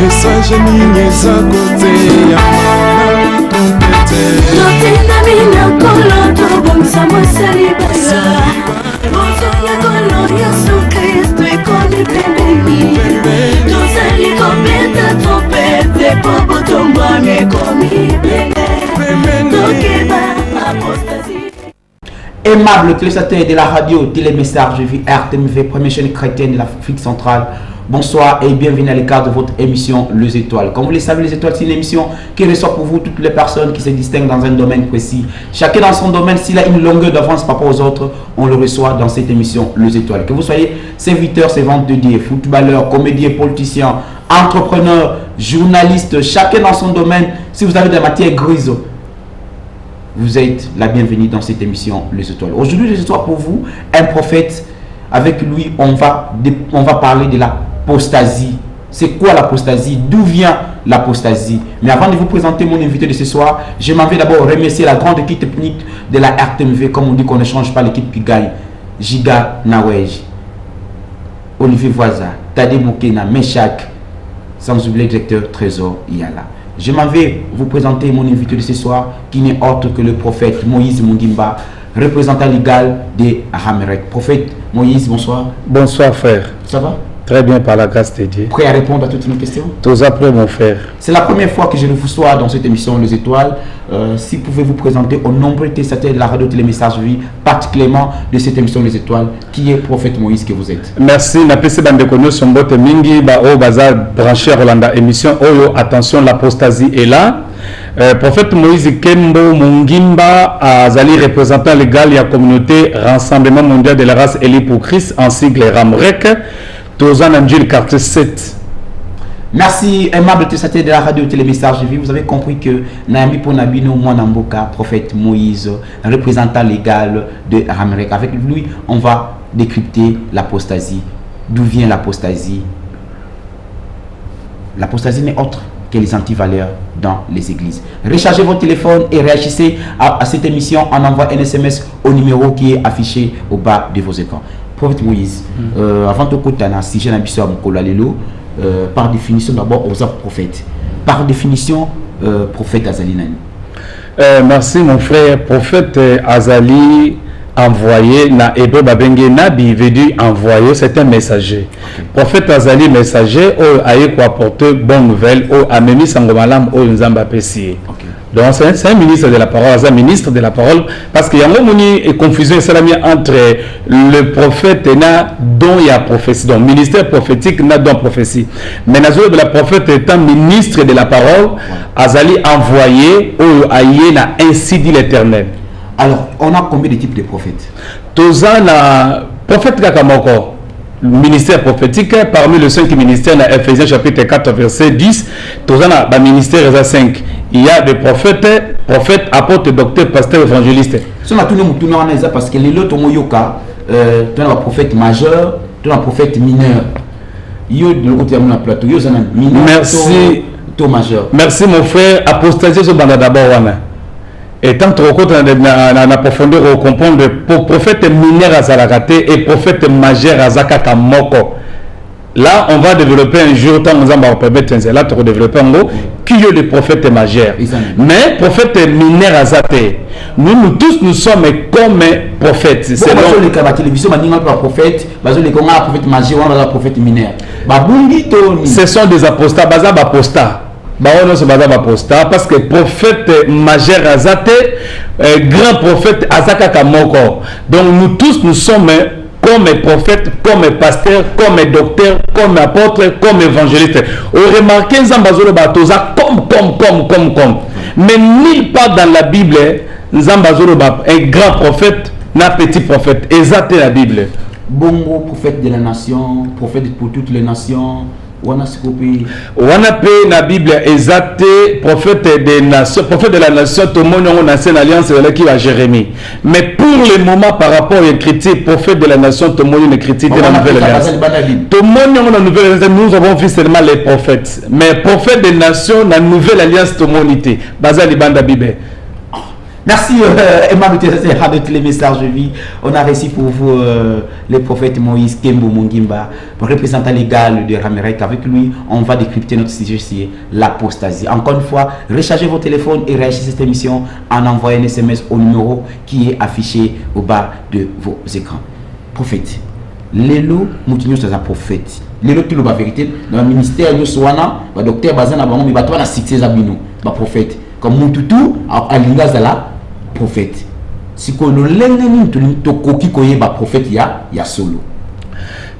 message nini za kote ya mama trompete totinda mina kolo tobomisa mosali basa mosala kolo Yesu Kristo ekoli pembeni tozali kobeta trompete po botomba mekomi bene tokeba apostasie. Aimable téléspectateurs de la radio Télémessage Vie RTMV, première chaîne chrétienne de l'Afrique centrale. Bonsoir et bienvenue à l'écart de votre émission Les Étoiles. Comme vous le savez, Les Étoiles, c'est une émission qui reçoit pour vous toutes les personnes qui se distinguent dans un domaine précis. Chacun dans son domaine, s'il a une longueur d'avance par rapport aux autres, on le reçoit dans cette émission Les Étoiles. Que vous soyez serviteur, servante de Dieu, footballeur, comédien, politicien, entrepreneur, journaliste, chacun dans son domaine, si vous avez des matières grises, vous êtes la bienvenue dans cette émission Les Étoiles. Aujourd'hui, Les Étoiles pour vous, un prophète. Avec lui, on va parler de l'apostasie. C'est quoi l'apostasie? D'où vient l'apostasie? Mais avant de vous présenter mon invité de ce soir, je m'en vais d'abord remercier la grande équipe technique de la RTMV. Comme on dit qu'on ne change pas l'équipe qui gagne. Giga Nawej, Olivier Voisa, Tade Mokena, Meshak, sans oublier le directeur Trésor Yala. Je m'en vais vous présenter mon invité de ce soir, qui n'est autre que le prophète Moïse Mungimba, représentant légal de Ramerek. Prophète Moïse, bonsoir. Bonsoir frère. Ça va? Très bien par la grâce de Dieu. Prêt à répondre à toutes nos questions? Tous après mon frère. C'est la première fois que je vous reçois dans cette émission Les Étoiles. Si vous pouvez vous présenter au nombreux téléspectateurs de la radio Télémessage Vie, particulièrement de cette émission Les Étoiles, qui est prophète Moïse que vous êtes. Merci. Na PC Bandekono Sombote Mingi ba o bazar branché Rolanda émission Oyo attention l'apostasie est là. Prophète Moïse Kembo Mungimba azali représentant légal de la communauté Rassemblement mondial de la race Élie pour Christ en sigle Ramrek. Tozan Amdjil quartier 7. Merci, aimable téléspectateurs de la radio Télémessage Vie. Vous avez compris que Naami Ponabino Mwanamboka, prophète Moïse, représentant légal de Ramerek. Avec lui, on va décrypter l'apostasie. D'où vient l'apostasie? L'apostasie n'est autre que les antivaleurs dans les églises. Rechargez votre téléphone et réagissez à cette émission en envoyant un SMS au numéro qui est affiché au bas de vos écrans. Prophète Moïse, avant de côté, si j'ai l'ambition par définition, d'abord, aux prophètes. Par définition, prophète Azali Nani. Merci mon frère. Prophète Azali envoyé, na hébreu babenge nabi veut dire envoyé, c'est un messager. Okay. Prophète Azali messager, aye quoi apporter bonne nouvelle, amemi sangomalam, nzamba pesi. Donc c'est un ministre de la parole, c'est un ministre de la parole, parce qu'il y a une confusion entre le prophète et na dont il y a prophétie, donc ministère prophétique na don prophétie. Mais Nazou de la prophète étant ministre de la parole, Azali envoyé, aye na ainsi dit l'Éternel. Alors, on a combien de types de prophètes? Tozana prophète Kakamoko, ministère prophétique, parmi les 5 ministères, dans Ephésiens chapitre 4, verset 10, Tozana, ministère 5. Il y a des prophètes, apôtres, docteurs, pasteurs, évangélistes. Si on a tout le monde, parce que les autres, tu as un prophète majeur, tu as un prophète mineur. Merci. Majeur. Merci mon frère. Apostasie sur Banda d'abord. Et tant que on a profondeur au comprendre pour prophète mineur à Zalakate et prophète majeur à Zakaka Moko. Là, on va développer un jour, tant on va permettre là, de développer un mot qui est le prophète majeur. Mais prophète mineur à Zate, nous tous nous sommes comme prophètes. C'est bon, la télévision, prophète, prophète majeur, prophète mineur. Ce sont des apostats, parce que prophète majeur Azate, grand prophète Azaka Kamoko. Donc nous tous nous sommes comme prophètes, comme pasteurs, comme docteurs, comme apôtres, comme évangélistes. Vous remarquez Nzambazolo Batoza comme. Mais nulle part dans la Bible, Nzambazolo un grand prophète, un petit prophète. Exact la Bible. Bongo, prophète de la nation, prophète pour toutes les nations. Wanape na Bible exact prophète des nations, prophète de la nation, tout le monde en ancienne alliance qui va Jérémie. Mais pour le moment par rapport à l'écriture, prophète de la nation, tout le monde écrit de la nouvelle alliance. Tout le monde en nouvelle alliance, nous avons vu seulement les prophètes. Mais prophète des nations, la nouvelle alliance, tout le monde était. Bazali banda Bible. Merci Emma de tous les messages de vie. On a reçu pour vous le prophète Moïse Kembo Mungimba, représentant légal de Ramirek. Avec lui, on va décrypter notre sujet sur l'apostasie. Encore une fois, rechargez vos téléphones et réagissez cette émission en envoyant un SMS au numéro qui est affiché au bas de vos écrans. Prophète, Lelo Moutinho c'est un prophète. Lelo tout la vérité dans le ministère de Soana, le docteur Bazana Bango, mais pas la cité Zabino, le prophète. Comme Moututu à l'Ingazala. Prophète. Si qu'on l'ennemi to koki koye ba prophète ya solo.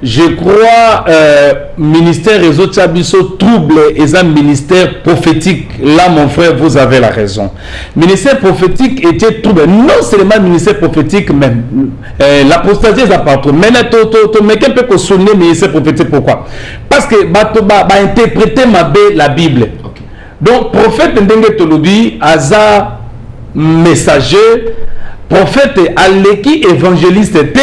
Je crois ministère réseau Tchabiso trouble et un ministère prophétique. Là mon frère vous avez la raison. Ministère prophétique était trouble. Non seulement ministère prophétique même l'apostasie est partout. Mais mais qu'un peu qu'on sonne ministère prophétique pourquoi? Parce que ba interpréter la Bible. Okay. Donc prophète ndenge tolobi aza messager, prophète à l'équipe évangéliste T,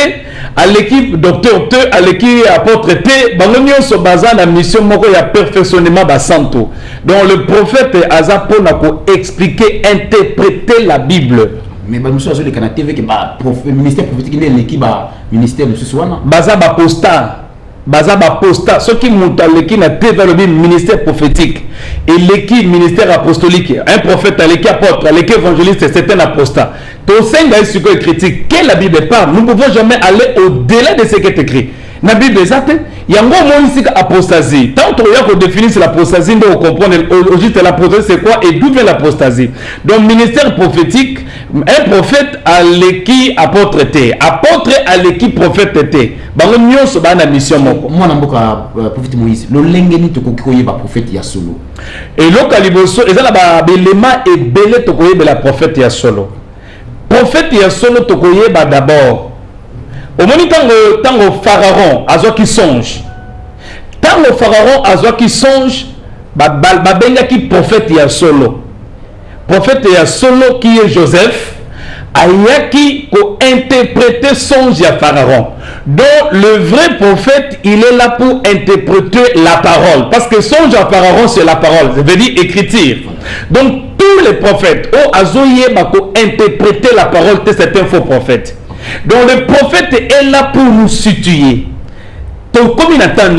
à l'équipe docteur T, à l'équipe apôtre T, bangonio so baza na mission moko ya perfectionnement ba santo. Donc le prophète aza pona ko expliquer, interpréter la Bible. Mais ba monsieur azoli kana TV que ba ministère prophétique n'est l'équipe ba ministère monsieur Swana. Baza ba posta, ce qui monte à l'équipe na TV le ministère prophétique et l'équipe ministère apostolique, un prophète à l'équipe apôtre, à l'équipe évangéliste, c'est un apostat. Ton sein est ce que critique, que la Bible parle, nous ne pouvons jamais aller au-delà de ce qui est écrit. La Bible est exacte. Il y a un mot ici apostasie. Tant qu'on définit l'apostasie, on comprend au juste l'apostasie c'est quoi et d'où vient l'apostasie. Donc ministère prophétique, un prophète à l'équipe apôtre T, apôtre à l'équipe prophète T. Bango nyonso ba na mission moko. Moi na mboka prophète Moïse, le lengeni to kokoye ba prophète ya solo. Et lo kaliboso ezala ba belema et belé to koye la prophète ya solo. Prophète ya solo to koye ba d'abord. Au moment où Pharaon a qui songe, tant le Pharaon a qui songe, babenga qui prophète ya solo, prophète ya solo qui est Joseph, a qui ko interpréter songe ya Pharaon. Donc le vrai prophète il est là pour interpréter la parole, parce que songe à Pharaon c'est la parole, ça veut dire écriture. Donc tous les prophètes au azoye bako interpréter la parole de certains faux prophètes. Donc le prophète est là pour nous situer. Donc comme il attend,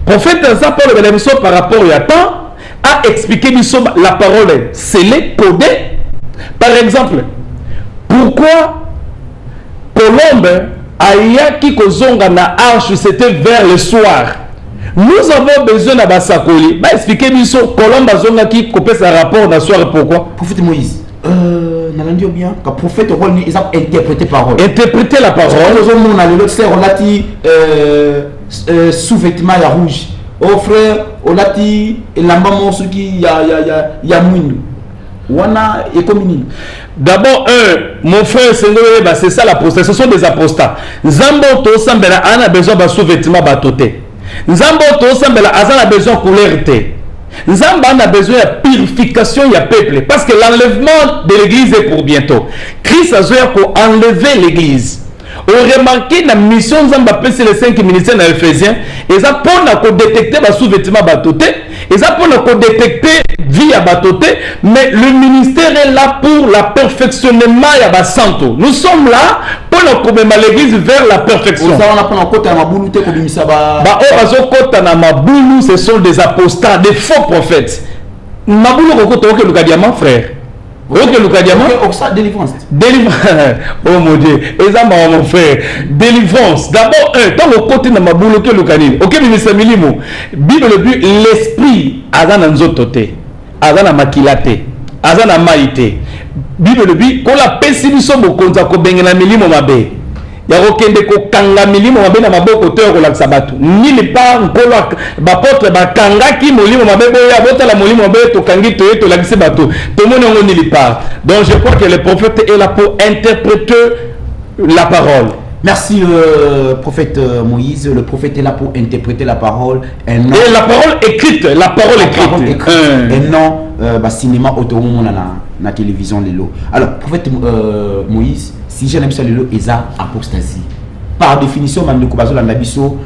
prophète ça pour le par rapport à temps a expliqué la parole scellée, codée. Par exemple, pourquoi Colombe aya qui kozonga na arche c'était vers le soir. Nous avons besoin de basakoli. Bah expliquer biso Colombe zonga qui copie sa rapport na soir pourquoi? Prophète Moïse. Nalandi bien que prophète ils ont interprété parole. Interpréter la parole. On a le sert on lati sous-vêtement ya rouge. Oh frère, on lati lamba monsu qui ya mwindu. Wana ekomini. D'abord mon frère c'est ça l'apostat, ce sont des apostats. Nzambo to sambela ana besoin ba sous-vêtement batoté. Nzambo to sambela azana besoin couleur té. Nzamba a besoin de purification du peuple parce que l'enlèvement de l'église est pour bientôt. Christ a besoin pour enlever l'église. On remarque la mission Nzamba c'est les 5 ministères dans Ephésiens et ça pour détecter les sous-vêtements batoté et ça pour détecter vie à batoté mais le ministère est là pour la perfectionnement ya basanto. Nous sommes là pour nous l'église vers la perfection. Ce sont des apostats, des faux prophètes. Maboulou kokoto le diamant frère. Délivrance. Oh mon Dieu. Mon frère. Délivrance. D'abord, tant le côté de Maboulou que le canil. Ok, ministre Milimo. Bible le but, l'esprit, Azana Nzotote, Azana Makilate, Azana Maïte. Bible le but, qu'on la pessimisme au konza ko bengena milimo mabe. Ya rokende ko kanga milimo mabe na maboko to ko laksa batu. Ni le pas nkolo ba potre ba kanga ki molimo mabe boya bota la molimo mabe to kangi to lakse batu. To monongo ni le pas. Donc je crois que le prophète est là pour interpréter la parole. Merci prophète Moïse. Le prophète est là pour interpréter la parole. Et la parole écrite. La parole écrite. Et non cinéma autonome na télévision lelo. Alors prophète Moïse, si j'aime ça lelo eza apostasie. Par définition mandeko bazola ndabiso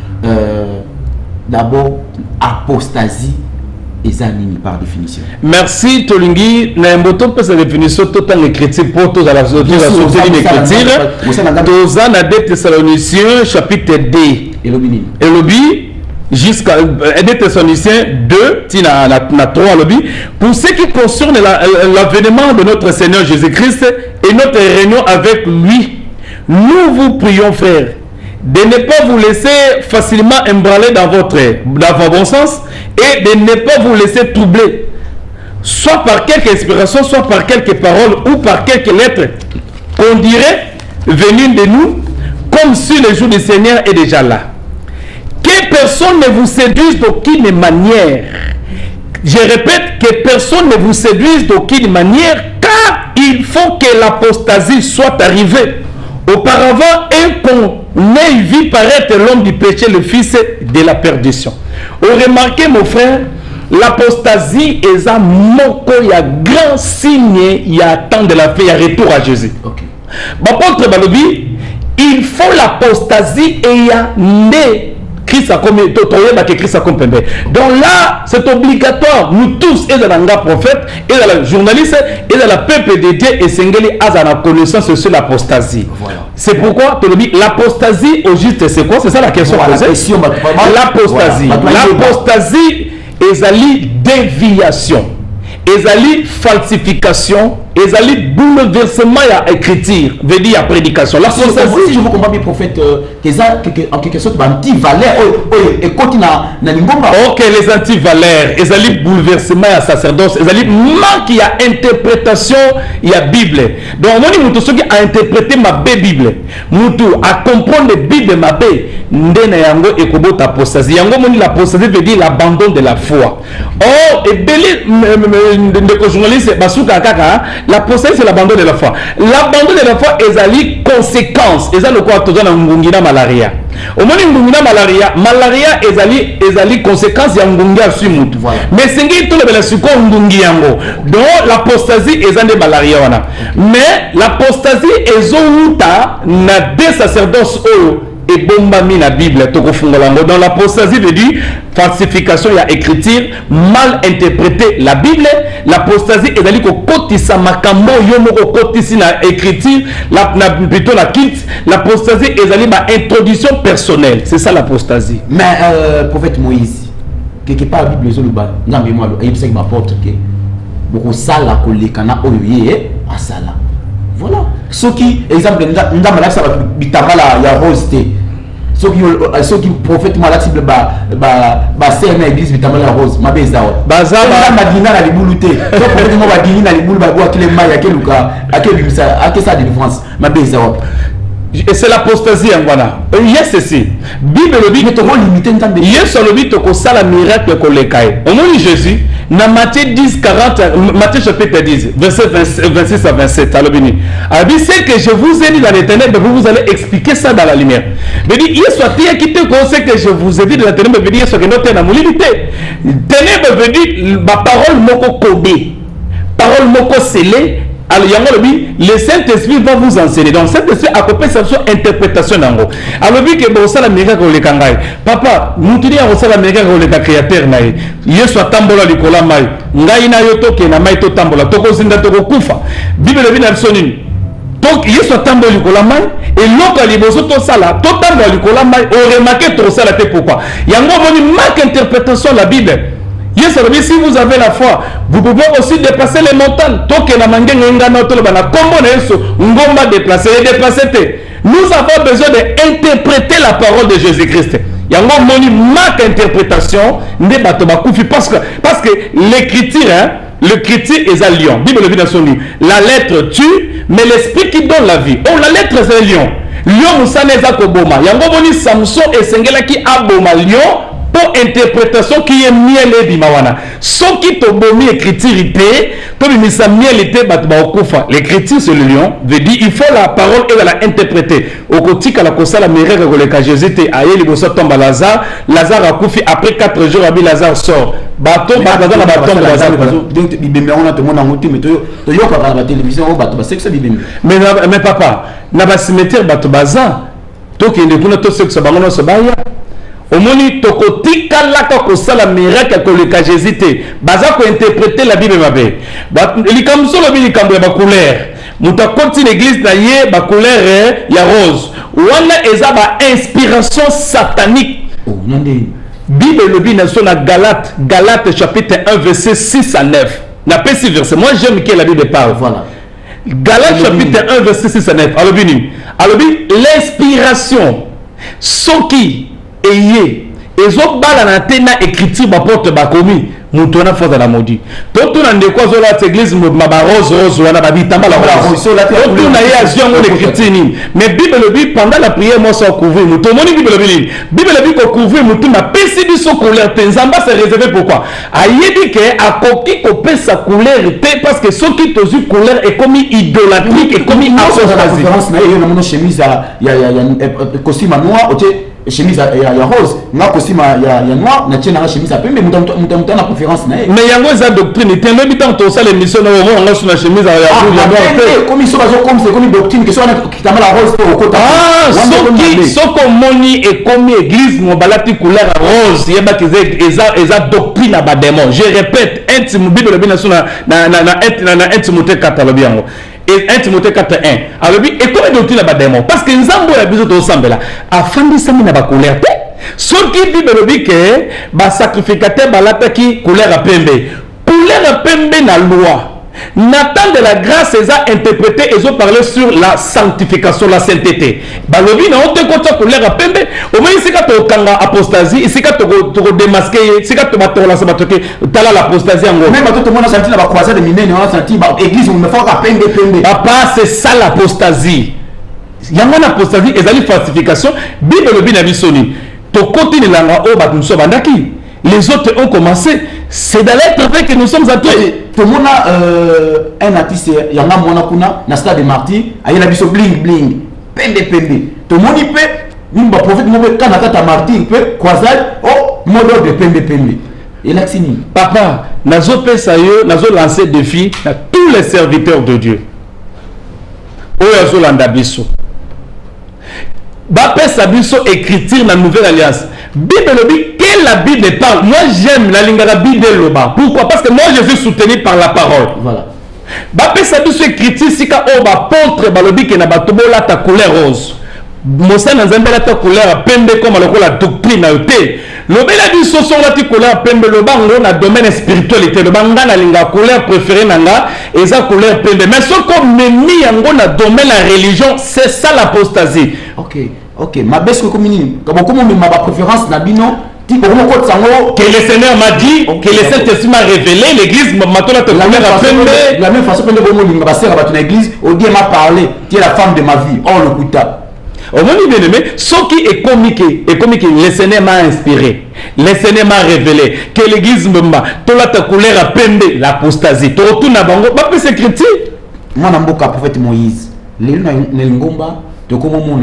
d'abord apostasie Ezanini par définition. Merci Tolingi. N'importe pas sa définition totale écriture pour tous à la sortie de l'écriture. Tous à la 2 Thessaloniciens chapitre 2. Et lobby jusqu'à 2 Thessaloniciens 2, tina na 3 lobby. Pour ce qui concerne l'avènement de notre Seigneur Jésus-Christ et notre réunion avec lui, nous vous prions, frères, de ne pas vous laisser facilement embranler dans votre bon sens et de ne pas vous laisser troubler, soit par quelque inspiration, soit par quelques paroles ou par quelques lettres qu'on dirait venir de nous, comme si le jour du Seigneur est déjà là. Que personne ne vous séduise d'aucune manière. Je répète, que personne ne vous séduise d'aucune manière, car il faut que l'apostasie soit arrivée. Auparavant, et qu'on ait vu paraître l'homme du péché, le fils de la perdition. Vous remarquez, mon frère, l'apostasie est un mot, il y a grand signe, il y a temps de la paix, il y a retour à Jésus. Okay. Il faut l'apostasie et il y a né. Donc là, c'est obligatoire. Nous tous, et dans la prophète, et dans la journaliste, et dans la peuple de Dieu, et Sengeli a la connaissance sur l'apostasie. Voilà. C'est pourquoi l'apostasie au juste, c'est quoi? C'est ça la question. L'apostasie. L'apostasie est une déviation, est falsification, et bouleversement à écriture, veut dire à prédication. La si je vous comprends bien, prophète, en quelque sorte, anti-valeurs, ok, les anti-valeurs, ils bouleversement à sacerdoce, ils manque à interprétation, il y a Bible. Donc, moi, je suis à interpréter ma Bible, à comprendre la Bible, ma Bible, et kobota apostasie. L'apostasie veut dire l'abandon de la foi. Oh, et les journalistes, l'apostasie c'est l'abandon de la foi. L'abandon de la foi est une conséquence. Et ça le quoi tout dans ngungina malaria. Au moins ngungina malaria est une conséquence ya ngungia sur mutu. Mais c'est ngi tout le suko ngungi yango. Donc l'apostasie est une malaria wana. Mais l'apostasie est zouta na des sacerdoces et bombami na Bible dans l'apostasie veut dire falsification et écriture mal interpréter la Bible. L'apostasie est d'aller au kotisa makambo yomo kotisi na écriture plutôt la quitte. L'apostasie est d'aller ma introduction personnelle, c'est ça l'apostasie. Mais prophète Moïse quelque part la Bible zoluba ngambe moi il sait m'apporte que beaucoup sala kolekana oyoye asala. Voilà. Ce qui, exemple, nous avons ça ya rose. Ce qui prophète malade cible c'est une église bitamala rose. Ma beza. Baza madina la libuluté. Ce prophète moi badina la libulu ba qui les mailles à ça de différence. Ma beza. Et c'est l'apostasie en voilà. Yes, c'est Bible le dit que tu limité entendre. Yes, le dit que ça la miracle que les cailles. Au nom de Jésus, dans Matthieu 10 40 Matthieu chapitre 10 verset 26 à 27 alors béni. A dit c'est que je vous ai dit dans les ténèbres, vous allez expliquer ça dans la lumière. Mais dit hier soit qui te conseille que je vous ai dit dans la ténèbre, veut dire ce que notre dans limité. Ténèbre veut dire ma parole moko kobé. Parole moko scellée. Alors, le Saint-Esprit va vous enseigner. Donc, Saint-Esprit a coupé sa interprétation. Alors, vu que vous avez la le kangai. Papa, nous te disons que vous avez le créateur. Vous soit tambola du kolamai. Ngai na yoto ke na mai to tambola. Toko zinda toko kufa. Bible le vina sonine. Donc, il soit tambola du kolamai. Et l'autre, il bosse tout ça là. Tout tambola du kolamai. On remarque tout ça là. Pourquoi? Il y a une marque interprétation de la Bible. Yes, si vous avez la foi, vous pouvez aussi dépasser les montagnes. Nous avons besoin d'interpréter la parole de Jésus-Christ. Il y a une marque interprétation parce que l'écriture, l'écriture est un lion. Bible le dit dans son livre. La lettre tue, mais l'esprit qui donne la vie. Oh, la lettre c'est un lion. Lion Moussane Koboma. Il y a un Samson et Sengela qui aboma lion. Pour interprétation qui est miel et bimawana. Ce qui te bomi écriture, comme il s'est miel et l'écriture c'est le lion, veut dire il faut la parole et la interpréter. Au côté à la cosa la mère que Jésus était à il tombe à Lazare, Lazare a couffé après 4 jours, Lazare sort. Bateau, bateau, bateau, mais papa, na ba cimetière bateau bazar. Donc il est pour notre sexe bangono se baya. omoni tokotika laka kosala miracle koleka Jésus te baza ko interpréter la Bible mabe likambo solo bi likambo ya ba couleur muta konti l'église na ye ba couleur ya rose wana eza ba inspiration satanique Bible le bi na so na Galates chapitre 1 verset 6 à 9 na pesi verset moi j'aime que la Bible parle voilà Galates chapitre 1 verset 6 à 9 alobi l'inspiration soki eye ezobala na te na écriture baporte bakomi mutu wana fota na maudit totuna ndeko azola église maba rose wana babitamba la rose totuna ye azion l'écriture nini mais Bible le dit pendant la prière moi ça couvrir mutu omoni Bible le dit ko couvrir mutu na pesi biso couleur te nzamba c'est réservé pourquoi ayebi ke akoki ko pesa couleur te parce que soki tozu couleur est comme idolâtrique et comme apostasie conférence na yo na mono chemise ya costume noir OK chemise ya rose nga kosima ya noir na tiena chemise ya pembe muta na préférence na mais yango eza doctrine te lobi tant to sala émission na mo nga sur la chemise ya noir comme so bazo comme c'est comme doctrine que so na kitama la rose to okota soko moni et comme église mo balati couleur rose yeba que eza doctrine ba démon je répète un Bible lobi na sona na Timothée 4 lobi yango et 1 Timothée 4:1 alors et comme doctrine la démon parce que nzambo ya biso to sambela afandi sami na ba couleur te soki Bible lobi ke ba sacrificateur balataki couleur a pembe na loi Nathan de la grâce est interprété et ont parlé sur la sanctification, la sainteté. Balobi na on te kota couleur a pembe. Au moins ici quand tu kanga apostasie, ici quand tu démasqué, ici quand tu vas te lancer batoke, tala l'apostasie en gros. Même tout le monde a senti la croisade de minés, on a senti bah église on me fait à pembe. Papa c'est ça l'apostasie. Il y a une apostasie, ils ont falsification. Bible le bin abisoni. To continue langa o batunso bandaki. Les autres ont commencé. C'est dans l'être vrai que nous sommes à toi. Tout le monde a un artiste, il y a un monakuna, na stade de Marty, il y a biso bling bling, pembe. Tout le monde y peut, nous va prophète nous quand na Marty il peut croisade, oh mode de pembe. Et là c'est ni. Papa, nazo pesa yo, nazo lancer défi à tous les serviteurs de Dieu. Oyo landa biso. Ba pesa biso écriture na nouvelle alliance. Bible le dit que la Bible parle. Moi j'aime la lingara Bible loba. Pourquoi? Parce que moi je suis soutenu par la parole. Voilà. Bapé ça dit écriture si ka o ba contre balobi que na batobo la ta couleur rose. Mosa na nzambe la ta couleur pembe comme la doctrine na yote. Lobe la dit so la ti couleur pembe loba ngo na domaine spiritualité. Loba nga na linga couleur préférée nanga eza couleur pembe. Mais ce comme memi yango na domaine la religion, c'est ça l'apostasie. Ok, ma baisse comme ma préférence Nabino, que le Seigneur m'a dit, que le Saint-Esprit m'a révélé, l'église m'a la même façon que l'église, Dieu m'a parlé, tu es la femme de ma vie, oh le kuta. Au moment bien aimé, ce qui est comique, le Seigneur m'a inspiré, le Seigneur m'a révélé, que l'église m'a, tu as ta couleur à pembe, l'apostasie, tu retournes à Bango, pas plus écrit. Moi, je suis prophète Moïse, les Ngomba, tu comme mon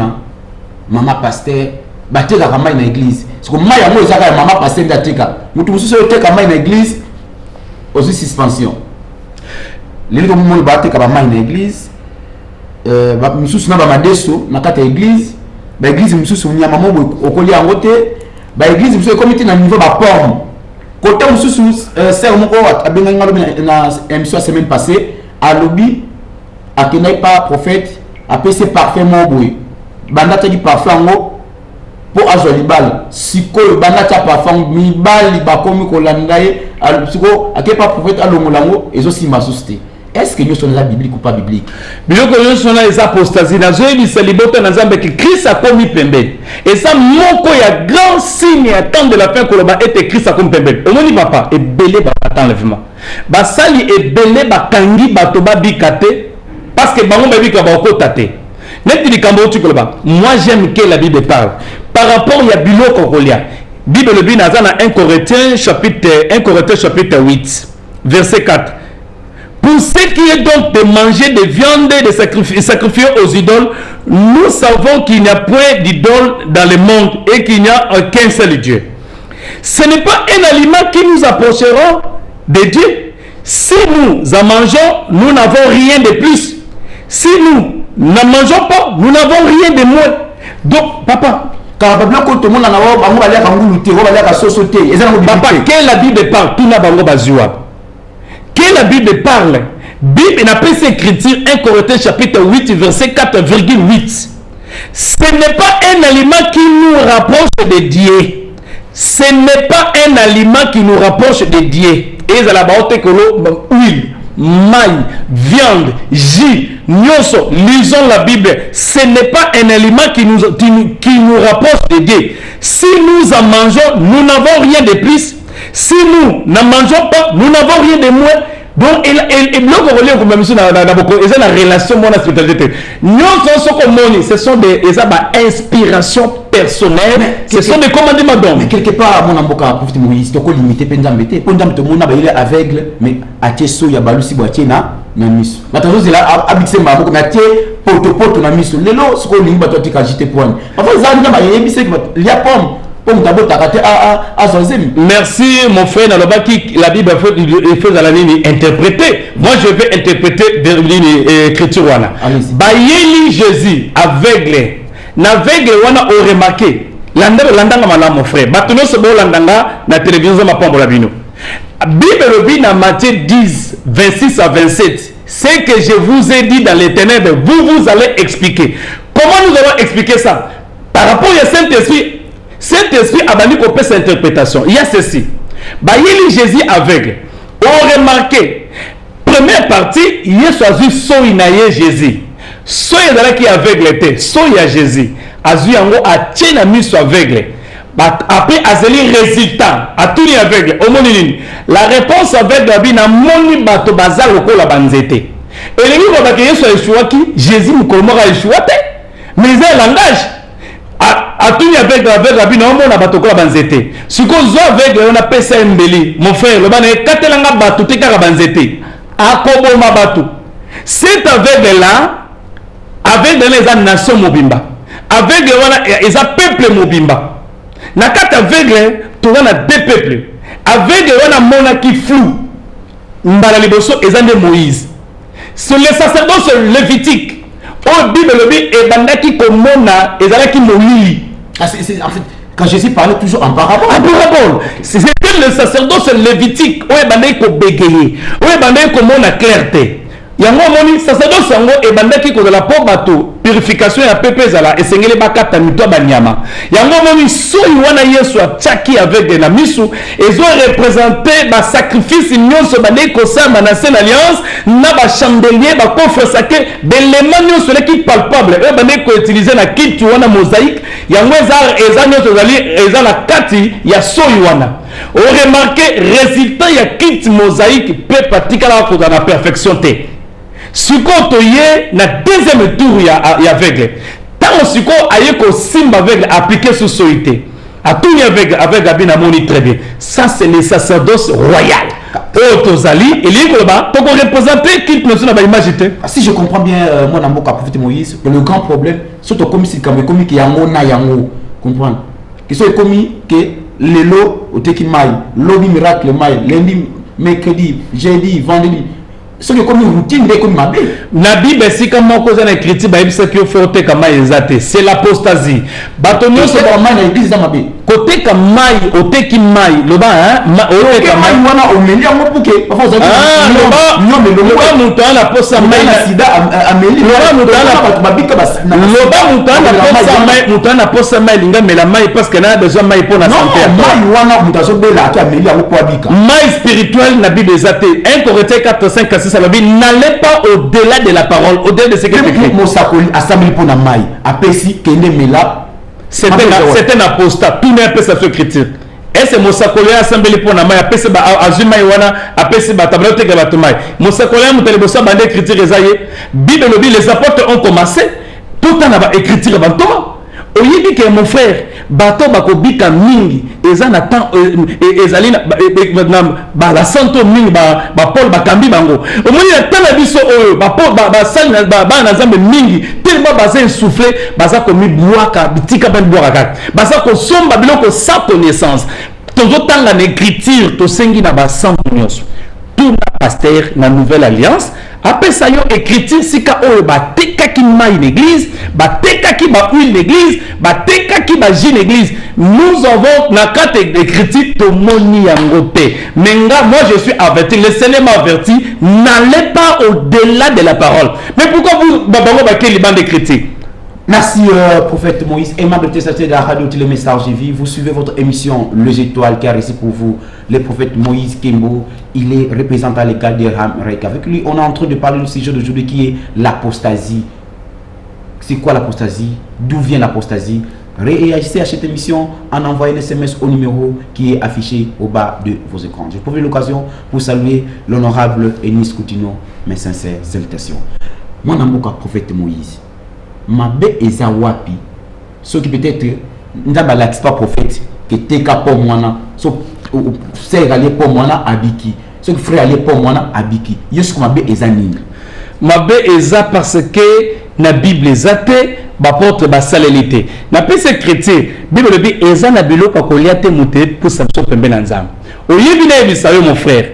maman pasteur bateka kama ina église parce que maya mo ezaka maman pasteur ndateka mutu mususu oteka kama ina église aussi suspension leli ko mo bateka kama ina église ba mususu na ba madeso na kata église ba église mususu nyama mo okoli yango te ba église mususu comité na niveau ba pomme côté mususu c'est mo ko abenga ngalo na émission semaine passée à lobby akenai pas prophète après c'est parfaitement boy bandata di parfum pour azolibal siko bandata parfum mibali bakomi kolandaye al siko akepa prophète alongolango ezo sima susté. Est-ce que nous sommes la biblique ou pas biblique? Biloko nous sommes les apostasie na zo ebisa liboto na Nzambe que Christ a commis pembe. Et ça moko ya grand signe à temps de la fin koloba était Christ a commis pembe. Omoni papa et belé ba enlèvement. Ba sali et belé ba kangi bato ba bikate parce que bango ba bika ba okotate. Moi j'aime que la Bible parle par rapport à Biloko Kolia. Bible le dit dans 1 Corinthiens chapitre 8 verset 4. Pour ce qui est donc de manger des viandes et de sacrifier aux idoles, nous savons qu'il n'y a point d'idole dans le monde et qu'il n'y a qu'un seul Dieu. Ce n'est pas un aliment qui nous approchera de Dieu. Si nous en mangeons, nous n'avons rien de plus. Si nous ne mangeons pas, nous n'avons rien de moins. Donc, papa, car tout le monde a papa, que la Bible parle, tout n'a pas que la Bible parle, Bible n'a pas cette écriture 1 Corinthiens chapitre 8 verset 4,8. Ce n'est pas un aliment qui nous rapproche de Dieu. Ce n'est pas un aliment qui nous rapproche de Dieu. Et ça la baote que huile, maille, viande, jus, nyoso, lisons la Bible. Ce n'est pas un aliment qui nous rapproche de Dieu. Si nous en mangeons, nous n'avons rien de plus. Si nous n'en mangeons pas, nous n'avons rien de moins. Donc, et la relation mon spiritualité. Ce sont des inspirations personnelles, ce sont des commandements d'hommes. Mais quelque part, mon amboka, profite Moïse, tu as limité Pendambete. Pendambete, mon abaye aveugle, mais à Tieso, il y a Balusi Boatiena, Namis. Maintenant, c'est là, habité Mambo, mais à Tie, Poto, Namis. Les lots, ce qu'on limite, tu as agité point. Parfois, il y a pomme. Merci mon frère Nalobaki, la Bible fait à la ligne interpréter. Moi je vais interpréter de l'écriture. Bayeli Jésus aveugle. N'aveugle wana au remarqué. Landanga mala mon frère. Batuno se bo landanga na télévision ma pombo la bino. Bible robi na Matthieu 10 26 à 27. Ce que je vous ai dit dans les ténèbres, vous allez expliquer. Comment nous allons expliquer ça? Par rapport à Saint-Esprit. Saint-Esprit a banni qu'on peut cette interprétation. Il y a ceci. Bayeli Jésus aveugle. On remarque. Première partie, il y a choisi Soinaye Jésus. Soinaye qui aveugle était. Soya Jésus. Azu yango a tient mis soit aveugle. Après azeli résultat. A tout aveugle. Au monde la réponse aveugle abina moni bato bazar loko la banzete. Et les gens qui ont soit échoué qui Jésus moukolmora échoué. Mais il a un langage. Atuni avec Rabbi na mona batokola banzete. Siko zo avec on appelle ça mbeli. Mon frère, le bana katelanga batu tika banzete. Akobo mabatu. C'est avec là avec les nations mobimba. Avec les peuple mobimba. Na kata avec tu na deux peuples. Avec on mona qui flou. Mbala liboso ezande Moïse. Sur les sacerdoces lévitiques. Oh Bible le dit et bandaki komona ezalaki molili. En fait, quand Jésus parlait toujours en parabole. En parabole. C'était le sacerdoce lévitique. Oui, bandai ko bégayer. Oui, bandai ko mona clarté. Yango moni sacerdoce yango et bandaki ko de la pauvre bateau. Purification ya pepe zala et sengele bakata mito banyama. Yango moni soyi wana Yesu atchaki avec na misu ezo représenter ba sacrifice nyonso bandai ko samba na sainte alliance na ba chandelier ba coffre sacré d'éléments nyonso les qui palpable et bandai ko utiliser na kit wana mosaïque yango eza nyonso zali eza la kati ya soyi wana. On remarque résultat ya kit mosaïque peut pratiquer la na perfection te. Siko toye na deuxième tour ya aveugle. Tant siko aye ko simba aveugle appliqué sous soité. A tout avec Abina moni très bien. Ça c'est le sacerdoce royal. Otozali et l'Igoba pour représenter qui ne sont pas imagité. Si je comprends bien mon amour qu'a profité Moïse, le grand problème surtout comme si comme qui yango na yango comprendre. Qui sont commis que les lots au teki maille, lobby miracle maille, lundi, mercredi, jeudi, vendredi. Ce qui est comme une routine de comme ma na Bible si comme on cause un écrit ba ibisa ki ofote kama ezate c'est l'apostasie batonyo c'est pas mal l'église dans ma bé côté comme mai oteki mai loba hein ote comme mai wana omeli yango buke parfois loba mutana posa mai na sida ameli loba mutana babika bas loba mutana posa mai linga mela mai parce que na besoin mai pour la santé mai wana mutaso bela to ameli yango kwa bika mai spirituel na Bible ezate 1 Corinthiens 4:5 n'allez pas au-delà de la parole, au-delà de ce que c'est un apostat, tout n'est pas sa critique. Et c'est Mosakole assemblé pour na mai apesi ba azuma iwana apesi ba tableau te gabatumai. Mosakole mutelebosa bande critique ezaye. Bible les apôtres ont commencé tout en avoir écriture avant toi. Oyebi que mon frère bato bakobika mingi ezana temps ezali na la santo mingi ba Paul bakambi bango omoni na tala biso oyo ba Paul ba sali na ba na zambe mingi tellement baza insoufflé baza komi boaka bitika ben boaka baza ko somba biloko sa connaissance tozo tanga na écriture to sengi na ba santo nyonso tout na pasteur na nouvelle alliance après ça yo écriture sika oyo batekaki mai l'église batekaki huile l'église batekaki jus l'église. Nous avons na carte d'écriture tomoni yango te. Mais moi je suis averti, le Seigneur m'a averti, n'allez pas au-delà de la parole. Mais pourquoi vous babango bakeli bande d'écriture? Merci prophète Moïse, aimable téléspectateur de la radio Télémessage vie. Vous suivez votre émission Les Étoiles qui a réussi pour vous le prophète Moïse Kembo. Il est représentant légal de Ramrek. Avec lui, on est en train de parler du sujet d'aujourd'hui qui est l'apostasie. C'est quoi l'apostasie? D'où vient l'apostasie? Réagissez à cette émission en envoyant un SMS au numéro qui est affiché au bas de vos écrans. Je profite de l'occasion pour saluer l'honorable Enis Coutino, mes sincères salutations. Moi, je suis prophète Moïse. Mabe eza wapi ce qui peut-être ndaba pas prophète que teka po mwana so c'est aller po mwana abiki ce qui frère aller po mwana abiki yesu mabe eza nini mabe eza parce que na bible ezate ba porte ba salelité na pese chrétien bible bi eza na biloko kolia te muté pour ça so pembe na nzambe oyebi na ebisayo mon frère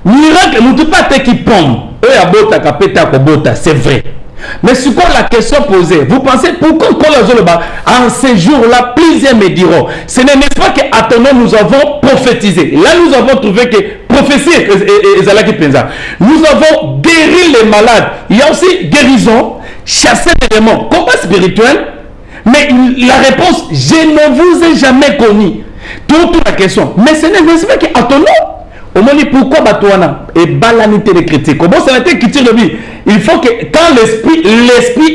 miracle mutu pas te qui pomme e abota kapeta ko bota c'est vrai. Mais ce qu'on la question posée, vous pensez pourquoi en ces jours-là, plusieurs me diront, ce n'est pas qu'à ton nom nous avons prophétisé. Là, nous avons trouvé que prophétie nous avons guéri les malades. Il y a aussi guérison, chasser des démons, combat spirituel. Mais la réponse, je ne vous ai jamais connu. Toute la question. Mais ce n'est pas qu'à ton nom. Au moins, pourquoi Batouana et balanité de critiques? Comment ça a été critique de vie? Il faut que quand l'esprit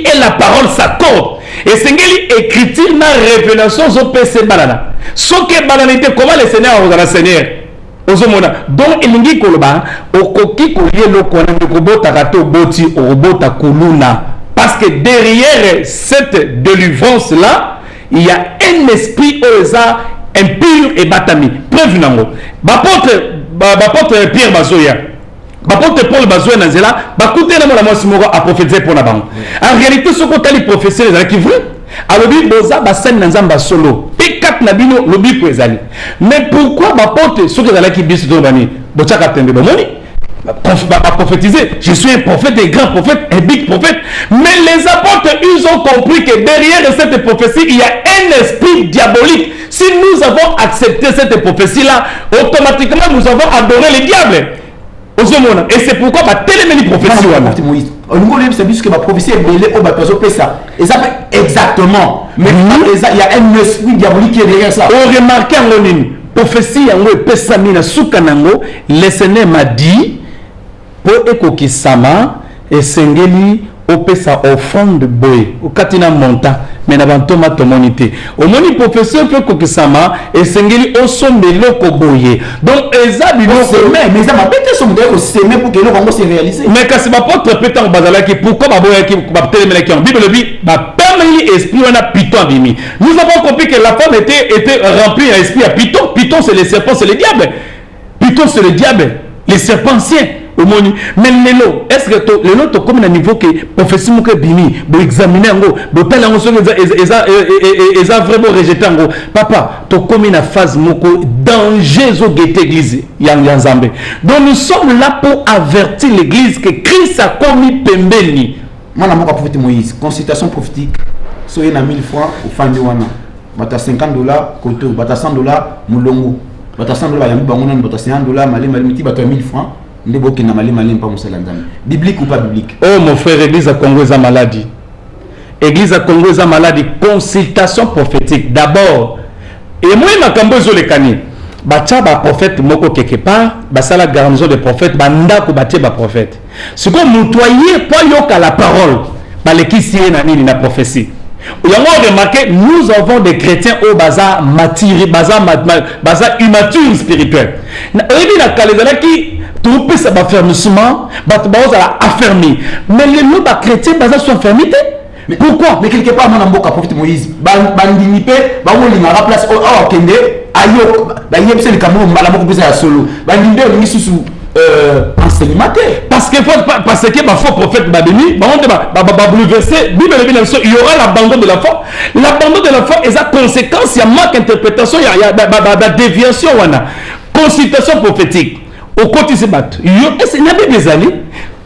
et la parole s'accordent, et Sengeli écriture na révélation au PC balana. Ce que balanité, comment le Seigneur a la Seigneur? Donc, il y a koloba, okoki koye lokona ndokobo takato boti orobota kuluna. Parce que derrière cette délivrance là, il y a un esprit oza impur et batami. Preuve nango. Bapôtre Pierre Bazoya, bapôtre Paul Bazoya Nazela, bakoute na mona simoko a prophétiser pour na bango. En réalité ce qu'on tali prophétiser les qui vrai. Alors bi boza basen na nzamba solo. P4 na bino lobi ko ezali. Mais pourquoi bapôtre ce que ezala ki biso to bani? Bochaka tembe bomoni. Prophétiser, je suis un prophète, un grand prophète, un big prophète. Mais les apôtres, ils ont compris que derrière cette prophétie, il y a un esprit diabolique. Si nous avons accepté cette prophétie-là, automatiquement nous avons adoré le diable. Et c'est pourquoi telle prophétie. La prophétie est mêlée au ça. Et ça fait exactement. Mais il y a un esprit diabolique qui est derrière ça. On remarque en prophétie, le Seigneur m'a dit, pour ekokisama esengeli opesa offrande boy okatina monta mais na bantoma tomonité omoni professeur peut kokisama esengeli osombelo ko boye donc eza biloko mais ça m'a pété son modèle au semer pour que le bango se réalise mais kasi ba porte pétant bazala ki pourquoi ba boya ki ba telemela ki en bible le bi ba permeli esprit on a python bimi nous avons compris que la femme était remplie d'un esprit à python. Python c'est le serpent, c'est le diable. Python c'est le diable, les serpents anciens. Mais l'élo, est-ce que l'élo est comme un niveau que prophétie mouke bini, pour examiner en gros, pour tel en gros, ils ont vraiment rejeté en gros. Papa, tu comme une phase mouko danger au guette église, yang zambé. Donc nous sommes là pour avertir l'église que Christ a commis pembeni. Moi, la prophète Moïse, consultation prophétique, soyez na 1000 francs au fin de wana. Bata $50, koto, bata $100, moulongo. Bata $100, yambi bangonan, bata $100, malé, miti, bata 1000 francs. Biblique ou pas biblique? Oh mon frère, l'église à Congo est maladie. Église à Congo est maladie. Consultation prophétique. D'abord, et moi, ma cambozo le cani. Bacha ba prophète moko quelque part, basa la garnison de prophète, banda ko batie ba prophète. Ce qu'on moutoyer pas yoka la parole, ba le kisi na prophétie. Vous avez remarqué, nous avons des chrétiens au bazar mature, bazar immature spirituel. Qui tout peut s'affermissement, affermi. Mais les mots chrétiens bazar sont fermés. Pourquoi? Mais quelque part, mon amboka prophète Moïse, bandinipe, bamolinga place au kende, ayo, yepse le Cameroun, balamoko pesa solo, bandinde misusu. Enseignement parce que ma faux prophète Babini, bouleverser, il y aura l'abandon de la foi. L'abandon de la foi est la conséquence, il y a manque d'interprétation, il y a déviation, consultation prophétique. Au côté se battre. C'est la Bible des années.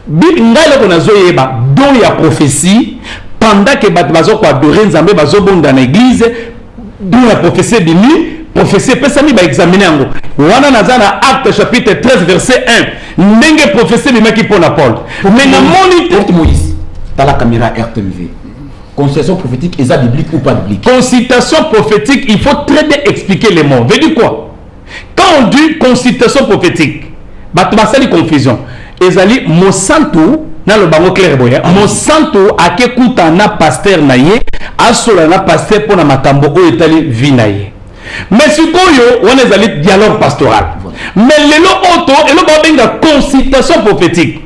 ngai loko nazoyeba don ya prophétie pendant que bato bazoko adorer nzambe bazobonda na église don ya prophétie bimi prophétie pesami ba examiner yango wana naza na acte chapitre 13 verset 1 ndenge prophétie bimaki pona Paul mais na moni Moïse dans la caméra RTMV consultation prophétique est-ce biblique ou pas biblique? Consultation prophétique, il faut très bien expliquer les mots. Veut dire quoi? Quand on dit consultation prophétique, bah tu vas faire confusion. Ezali Monsanto na le bango clair boya. Monsanto a ke kuta na pasteur naye, asola na pasteur pour na makambo o etali vinaye. Mais sikoyo on ezali dialogue pastoral. Mais lelo auto et le babenga consultation prophétique.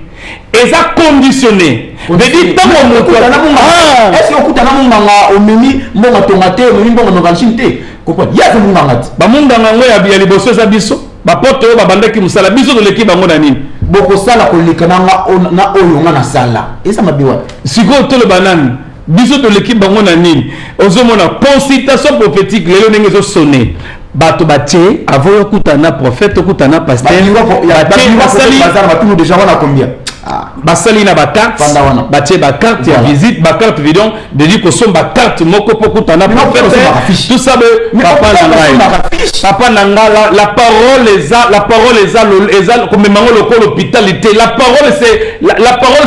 Eza conditionné. Veut dire tant mon moto est-ce que okuta na munganga omemi mbonga tongate omemi mbonga nongalchinte comprendre ya ko munganga ba munganga ngo ya liboso za biso ba poto ba bandaki musala biso de l'équipe bango na nini boko sala ko likananga na oyo nga na sala esa mabiwa siko to le banane biso de l'équipe bango na nini ozomona consultation prophétique lelo ndenge zo sonner bato batie avoyo kutana prophète kutana pasteur ba tout déjà on a combien basali na ba carte batie ba carte ya visite ba carte vidéo de dire que son ba carte moko pokota na prophète tout ça papa nanga la parole est comme mango lokolo l'hôpitalité la parole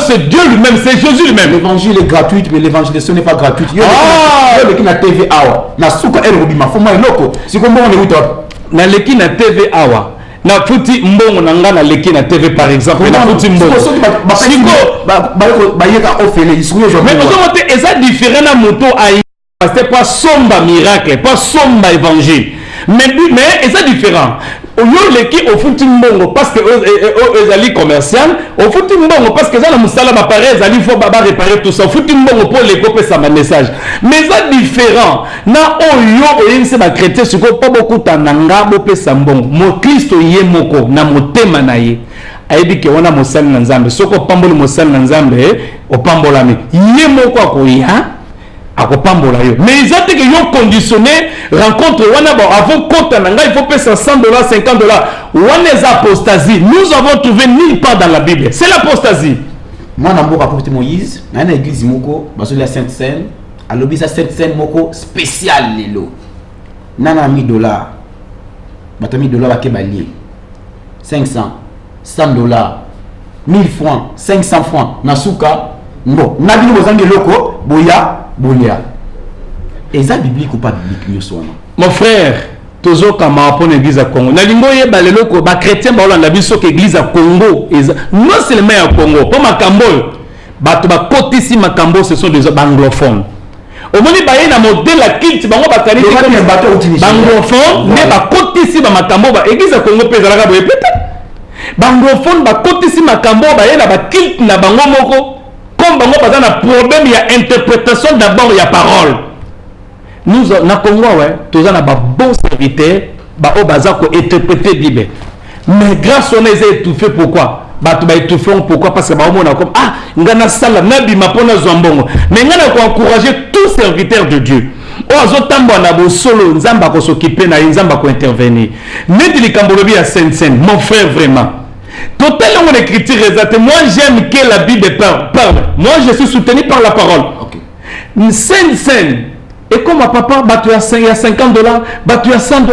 c'est Dieu lui-même c'est Jésus lui-même. L'évangile est gratuit mais l'évangélisation n'est pas gratuite yo le na TV awa na suka erobima foma eloko sikombo on est na leki na TV awa na futi mbongo nanga na leki na TV par exemple na futi mbongo bayeka ofele isuyo jo mais ozomote eza différent na moto ai parce pas somba miracle pas somba évangile mais eza différent oyo leki ofuti mbongo parce que ezali commercial ofuti mbongo parce que za na musala ba pare ezali faut ba réparer tout ça ofuti mbongo pour les copier ça message mais eza différent na oyo oyinse ba chrétien siko pas beaucoup tananga bo pesa mbongo mo Kristo ye moko na motema na ye ayebi ke wana mosali na nzambe soko pamboli mosali na nzambe opambolami ye moko akoya akopambola yo mais ils ont dit que yo conditionné rencontre wana bon avant compte nanga il faut payer $100 $50 wana est apostasie nous avons trouvé nulle part dans la Bible c'est l'apostasie moi na mboka prophéte Moïse na église moko basoli la Sainte Seine alobi sa Sainte Seine moko spécial lelo nana $1000 bato $1000 ba lié 500 $100 1000 francs 500 francs nasuka ngo na bino bozangi loko boya bolia eza biblique ou pas biblique nyosona mon frère tozo kama pour l'église à Congo na lingo yeba lelo ko ba chrétien ba olanda biso ke église à Congo eza non seulement à Congo pour makambo bato ba kotisi makambo ce sont des anglophones au moni ba yena modèle la culte bango ba kanisi comme bato anglophone mais ba kotisi ba makambo ba église à Congo pesa la ka boye peut-être anglophone ba kotisi makambo ba yena ba culte na bango moko comme bango pas un problème il y a interprétation d'abord il y a parole nous na Congo ouais tous on a ba bon serviteur ba o baza ko interpréter Bible mais grâce on est étouffé pourquoi ba tu ba étouffé pourquoi parce que ba on a comme ngana sala nabi mapona zombongo mais ngana ko encourager tout serviteur de Dieu o azotambo na bo solo nzamba ko s'occuper na nzamba ko intervenir neti likambolobi ya Sainte mon frère vraiment totalement mon écriture exacte. Moi j'aime que la Bible parle. Moi je suis soutenu par la parole. Une scène. Et comme ma papa, il y a $50, il y a $100,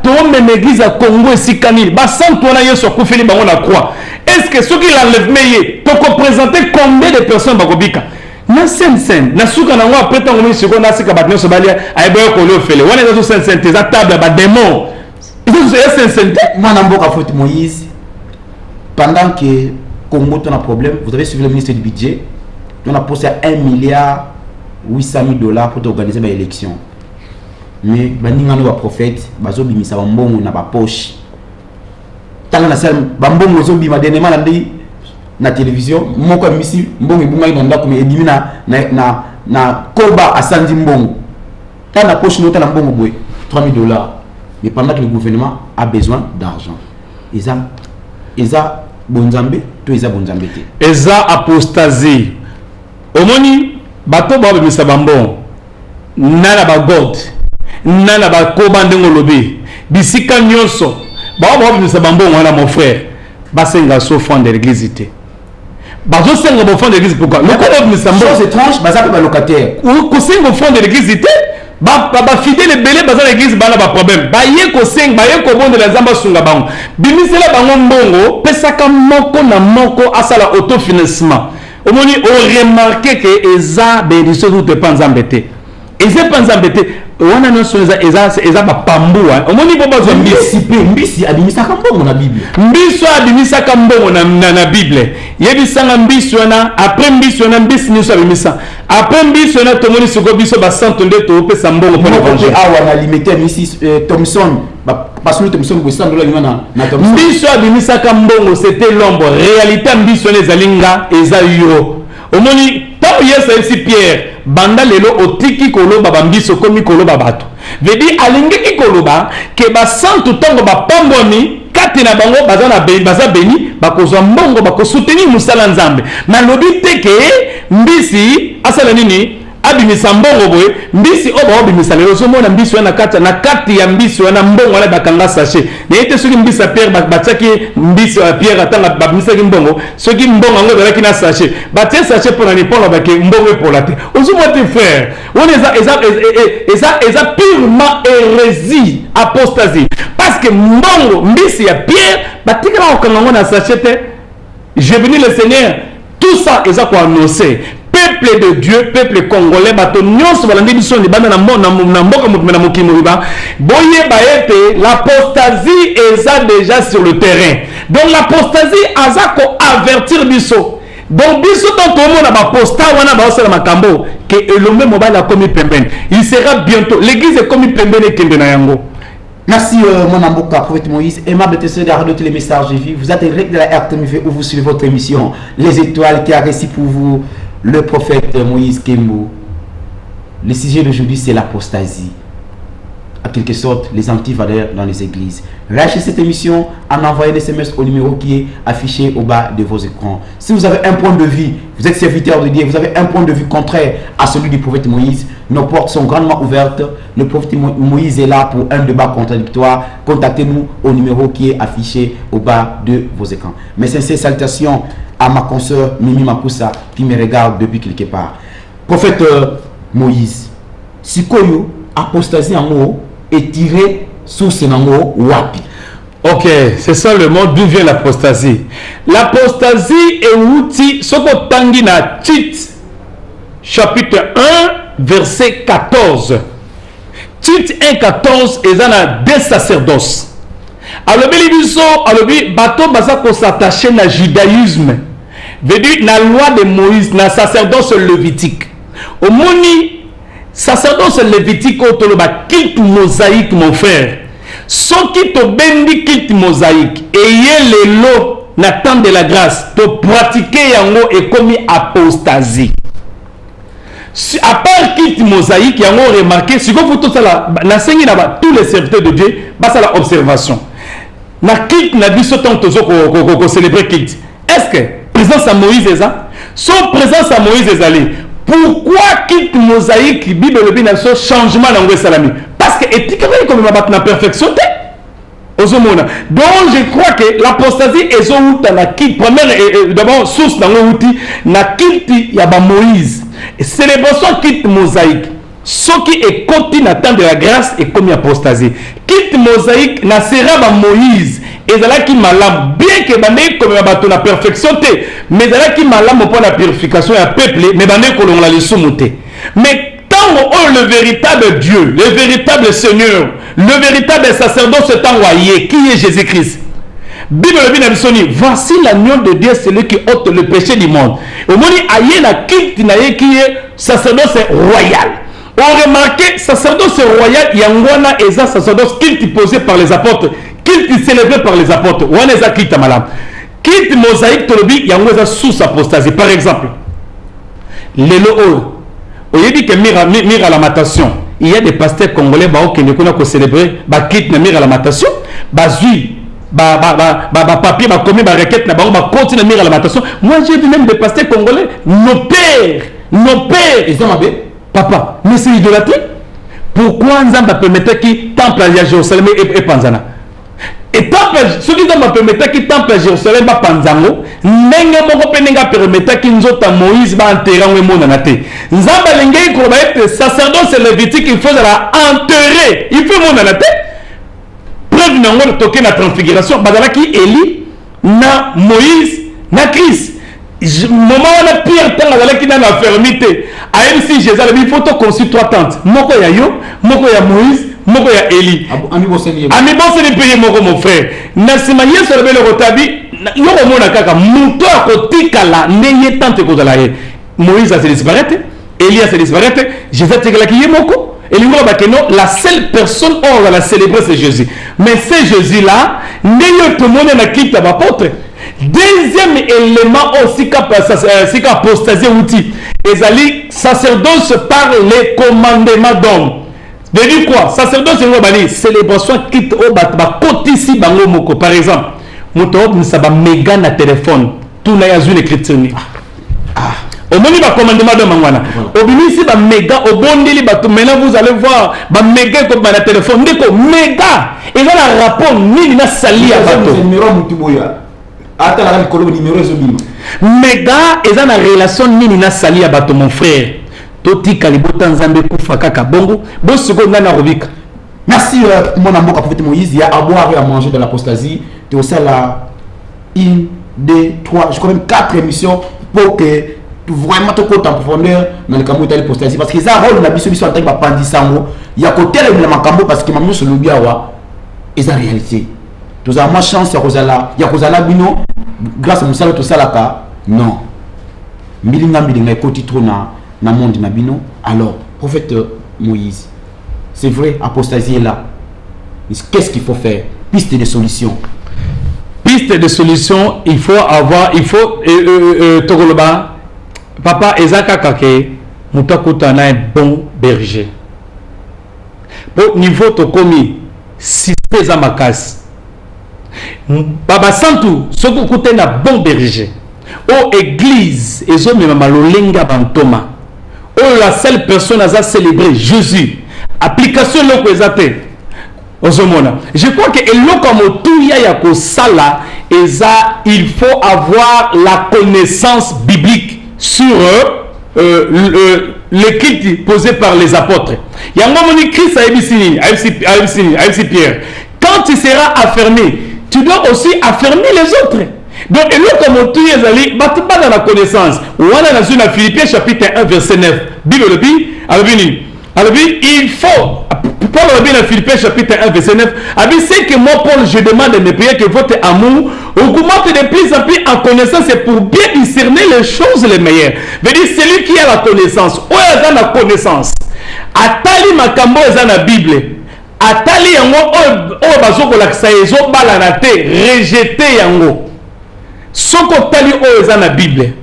tu as une église à Congo et Sikani. Bah 100 toi là, sur Koufeli, bah on la croix. Est-ce que ceux qui l'enlèvent, mais tu peux présenter combien de personnes bagobika? Na scène. Na souka na moi après tant que je suis na sika batno so balia ay boyo ko le fele. Wana zo scène za table ba démon. Ils sont scène. Moi na mboka faute Moïse. Pendant que Congo a un problème, vous avez suivi le ministre du budget, on a posé $1,800,000 pour organiser l'élection. Mais il y a un prophète, il y a un bonbon dans la poche. Tant que bambon zobi ma dernièrement na télévision, mon comme ici, bon et dans comme élimina na koba à Sandy Mbongo. Tant la poche nous t'as bon boy $3,000. Mais pendant que le gouvernement a besoin d'argent, ils ont bonzambe to eza bonzambe te eza apostasie omoni bato ba bimisa bambon nana ba god nana ba koba ndengo lobi bisika nyonso ba bimisa bambon wana mon frère basenga so fond de l'église te bazo senga au fond de l'église pourquoi le quoi obimisa mbongo chose étrange baza pe ba locataire ko senga au fond de l'église te ba fidèle belé baza l'église bana ba problème ba ye ko senga ba ye ko bondela nzamba sunga bango bimisela bango mbongo pesaka moko na moko asala autofinancement omoni o remarquer que eza bénédiction tout pas nzambe te eza pas nzambe te wana nyonso eza bapambua omoni po bazwa mbisi abimisaka mbongo na bible mbiso abimisaka mbongo na bible yebisanga mbiso wana après mbiso wana mbisi nyonso abimisa après mbiso wana tomoni siko biso basanto nde topesa mbongo mpo évangile awa na limité misi Thomson pasteur Thomson bosandola ngana na Thomson mbiso abimisaka mbongo c'était l'ombre réalité mbiso wana ezali nga eza yo omoni tango yesu ayebisi Pierre banda lelo otiki koloba bambiso komi koloba bato vedi alingeki koloba ke basantu ntango bapambwami kati na bango baza beni bakozwa mbongo bakosoutenir mosala nzambe nalobi te ke mbisi asala nini abimisa mbongo boye mbisi oyo baobimisa lelo ozomona mbisi wana na kati ya mbisi wana mbongo wana bakanga sachet naye te soki mbisi ya Pierre batiaki mbisi ya Pierre atanga babimisaki mbongo soki mbongo yango ezalaki na sachet batie sachet mpona nipola bake mbongo epola te ozomona te frère wana eza purement hérésie apostasie parce que mbongo mbisi ya Pierre batikala kokanga yango na sachet te je venu le Seigneur tout ça eza koannoncer peuple de Dieu, peuple congolais, bato nyonso balandi biso libanda na mboka mutumena na mokimo riba boye baete l'apostasie eza déjà sur le terrain. Donc l'apostasie aza ko avertir biso. Donc biso tant tout le monde ba posta wana ba osala makambo que elombe mobile a commis pembeni. Il sera bientôt l'église est commis pembeni kende na yango. Merci mon amboka, prophète Moïse, aimable téléspectateur de la radio Télémessage de vie. Vous êtes direct de la RTMV où vous suivez votre émission Les Étoiles qui a réussi pour vous le prophète Moïse Kembo. Le sujet d'aujourd'hui c'est l'apostasie. En quelque sorte, les antivaleurs dans les églises. Réagissez cette émission en envoyant des SMS au numéro qui est affiché au bas de vos écrans. Si vous avez un point de vue, vous êtes serviteur de Dieu, vous avez un point de vue contraire à celui du prophète Moïse, nos portes sont grandement ouvertes. Le prophète Moïse est là pour un débat contradictoire. Contactez-nous au numéro qui est affiché au bas de vos écrans. Mes sincères salutations à ma consoeur Mimi Makusa qui me regarde depuis quelque part. Prophète Moïse, Sikoyo, apostasie en haut, est tiré sous ce nango wapi. Ok, c'est ça le mot d'où vient l'apostasie. L'apostasie est outil, soko tangi na Tite, chapitre 1, verset 14. Tite 1,14 et ça des sacerdoces. Alors, alobi bato baza ko s'attacher na judaïsme. Veut dire la loi de Moïse, la sacerdoce lévitique. Au moni sacerdoce lévitique au toloba culte mosaïque mon frère. Son qui te bendi culte mosaïque et yé le lot na temps de la grâce te pratiquer yango et commis apostasie. À part culte mosaïque yango remarqué si vous tout ça là na sengi na tous les serviteurs de Dieu basa la observation. Na culte na biso tant tozo ko célébrer culte. Est-ce que présence à Moïse est ça? Son présence à Moïse est allé. Pourquoi quitte mosaïque Bible le bien changement dans salami? Parce que éthiquement comme ma perfection donc je crois que l'apostasie est où la quitte première d'abord source dans le outil na quitte ya ba Moïse et célébration quitte mosaïque ce qui est continu à temps de la grâce et comme apostasie quitte mosaïque na sera ba Moïse et là qui malam bien que bandé comme bato na perfection mais là qui malam pour la purification et peuple mais bandé que l'on la laisse monter mais tant le véritable Dieu le véritable Seigneur le véritable sacerdoce c'est envoyé qui est Jésus-Christ. Bible le voici l'agneau de Dieu celui qui ôte le péché du monde. Au moment où la culte qui est sacerdoce royal. On remarque sacerdoce royal yangwana et sacerdoce culte posé par les apôtres. Culte célébré par les apôtres. On est à culte malam. Culte mosaïque tolobi yangwa sous apostasie. Par exemple, lelo on dit que mira lamentation. Il y a des pasteurs congolais qui ne connaissent pas célébrer ba culte na mira lamentation. Bazui papier commis requête na bango continue mira lamentation. Moi j'ai vu même des pasteurs congolais nos pères ils ont abé papa mais c'est idolâtrie. Pourquoi Nzamba permettait que temple à Jérusalem et Panzana et temple temple ce qui m'a permettre que temple à Jérusalem ba panzango ndenge moko penenga permettre que nzota Moïse ba enterrer ngwe mona na te nzamba lengei ko ba être sacerdoce lévitique il faut la enterrer il faut mona na te preuve nango toke na transfiguration bazala ki Élie na Moïse na Christ moment on a pire temps bazala ki na fermité a MC Jésus il faut to construire 3 tentes moko ya yo moko ya Moïse moko ya Eli ami boseli paye moko mon frère na sima yeso le bele rotabi yo ko mona kaka muto akotikala ndenge tante ko zala ye Moïse a se disparaître Eli a se disparaître Jésus tekela ki ye moko Eli ngo ba keno la seule personne on va célébrer c'est Jésus mais c'est Jésus là ndenge to mona na kita ba apôtre deuxième élément aussi si apostasie outil ezali sacerdoce par les commandements d'homme. De dire quoi? Sacerdoce c'est célébration quitte au bat kotisi bango moko. Par exemple, moto ne saba méga na téléphone. Tout na yazu l'écriture ni. Au moni ba commandement de mangwana. Au bimisi ba méga au bondeli ba maintenant vous allez voir ba méga comme na téléphone. Ndeko méga. Et là la rapport ni na sali ya bato. Numéro mutuboya. Ata la kolobo numéro ezobima. Méga et na relation ni na sali ya bato mon frère. Toti kalibota nzambe kufa kaka bongo bosiko ngana robika. Merci mon amour prophète Moïse, il y a à boire et à manger dans l'apostasie. Tu as aussi la 1 2 3 je crois même 4 émissions pour que vraiment te côté en profondeur dans le campo de l'apostasie parce que ça rôle na biso biso en tant que pandisango il y a côté le makambo parce que mamu solo biawa et la réalité. Tu as moins chance ya kozala bino grâce à musala to salaka non. Milinga côté trop na monde nabino. Alors prophète Moïse, c'est vrai apostasie est là, qu'est-ce qu'il faut faire? Piste de solution, il faut avoir tokoloba papa ezaka kake mutakuta na un bon berger au niveau to komi si pesa makasi baba santu soko kuta na bon berger au église ezomema malolenga bantoma. Oh, la seule personne à célébrer Jésus. Application loko ezate. Je crois que il faut avoir la connaissance biblique sur le culte posé par les apôtres. Il y a un moment où Christ a MC Pierre. Quand tu seras affermi, tu dois aussi affermir les autres. Donc, et là, comme tout est allé, pas dans la connaissance. On a dans une Philippiens chapitre 1, verset 9. Bible le dit, il faut, Paul le dit dans Philippiens chapitre 1, verset 9, c'est que moi, Paul, je demande de mes prières que votre amour augmente de plus en plus en connaissance et pour bien discerner les choses les meilleures. Veut dire, celui qui a la connaissance, où est la connaissance? Atali makambo est dans la Bible. Atali yango, oh, bazoko laksa ezo balanate, rejeté yango. Soko tali o eza na Bible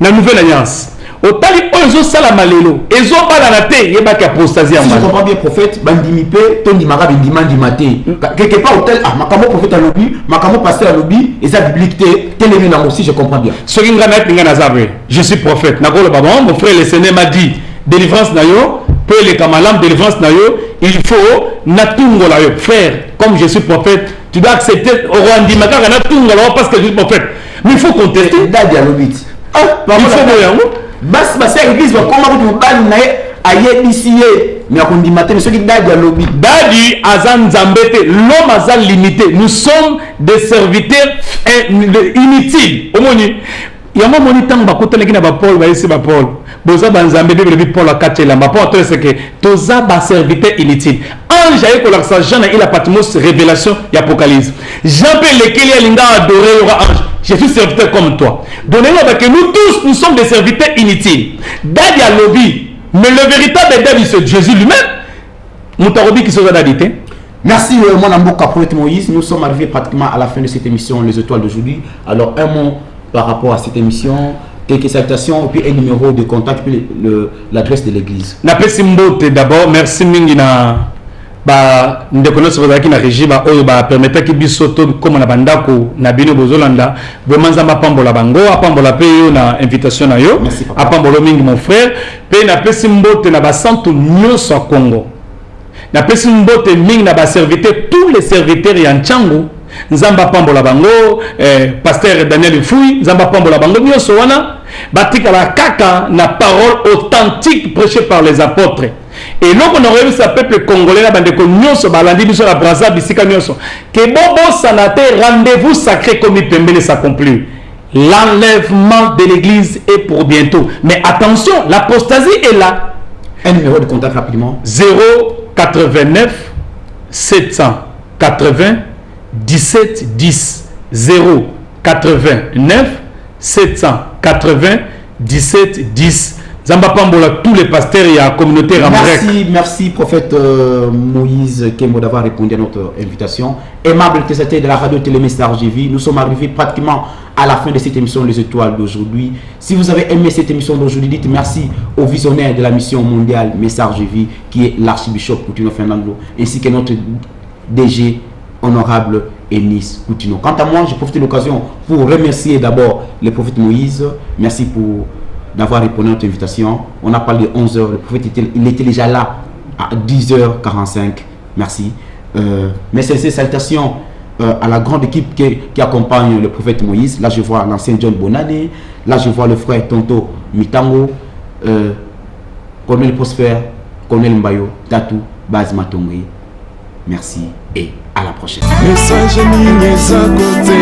na nouvelle alliance o tali o ezo sala malelo ezo bala na te yebaki apostasie si je comprends bien prophète bandimi pe tondi maka bindimandi maté quelque part hôtel makambo prophète à lobby makambo pasteur à lobby eza biblique télévision na aussi je comprends bien ce qui ngana pinga na zabre je suis prophète na ko baba mon frère le Seigneur m'a dit délivrance na yo peut les kamalam délivrance na yo il faut na tungo la yo frère comme je suis prophète tu dois accepter au Rwanda makaka na tungo la parce que je suis prophète mais il faut contester dadi alobit il faut boyango bas église va comment tu ban na ayebisiye mais akondi matin ce qui dadi alobi dadi azan zambete l'homme azan limité nous sommes des serviteurs inutiles omoni yango moni tant bakotana kina ba Paul ba isi ba Paul boza banzambe de Paul akatela ba Paul c'est que toza ba serviteur inutile ange aye ko la Jean il a Patmos révélation et apocalypse Jean peut lequel il linga adorer aura ange je suis serviteur comme toi donnez-nous que nous tous nous sommes des serviteurs inutiles dadi a lobby mais le véritable David c'est Jésus lui-même mutarobi qui sont d'adité. Merci mon amour prophète Moïse, nous sommes arrivés pratiquement à la fin de cette émission Les Étoiles d'aujourd'hui. Alors un mot par rapport à cette émission, quelques salutations, puis un numéro de contact, puis l'adresse de l'église. Napesimbote d'abord, merci Mingina. Ba ndekona sobaki na régie ba oyo ba permettre ki bisoto comme na bandako na bino bozolanda vraiment nzamba pambola bango apambola pe yo na invitation na yo apambola mingi mon frère pe na pesimbote na ba santu nyoso Congo na pesimbote mingi na ba serviteur tous les serviteurs ya nchango Nzamba Pambola Bango, pasteur Daniel Fouy, Nzamba Pambola Bango, nyonso wana batika la kaka na parole authentique prêchée par les apôtres. Et donc on aurait vu ce peuple congolais là bande ko nyonso balandi biso la braza bisika nyonso. Que bobo sanate rendez-vous sacré comme Pembele s'accomplit. L'enlèvement de l'église est pour bientôt. Mais attention, l'apostasie est là. Un numéro de contact rapidement. 089 780 17 10. 089 780 17 10. Zamba Pambola, tous les pasteurs et la communauté Ramrek. Merci prophète Moïse Kembo d'avoir répondu à notre invitation. Aimable téléspectateurs de la radio Télémessage JV, nous sommes arrivés pratiquement à la fin de cette émission Les Étoiles d'aujourd'hui. Si vous avez aimé cette émission d'aujourd'hui, dites merci au visionnaire de la mission mondiale Message JV qui est l'archibishop Coutinho Fernando ainsi que notre DG honorable Enis Coutinho. Quant à moi, je profite de l'occasion pour remercier d'abord le prophète Moïse. Merci pour d'avoir répondu à notre invitation. On a parlé de 11h, le prophète il était déjà là à 10h45. Merci. Mes sincères salutations à la grande équipe qui accompagne le prophète Moïse. Là, je vois l'ancien John Bonane. Là, je vois le frère Tonto Mitango, Colonel Prosper, Colonel Mbayo, Tatou, Baz Matomri. Merci et à la prochaine. Message Nineza côté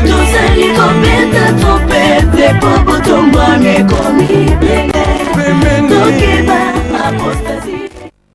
Tozali kobeta trompete po botombo amekomi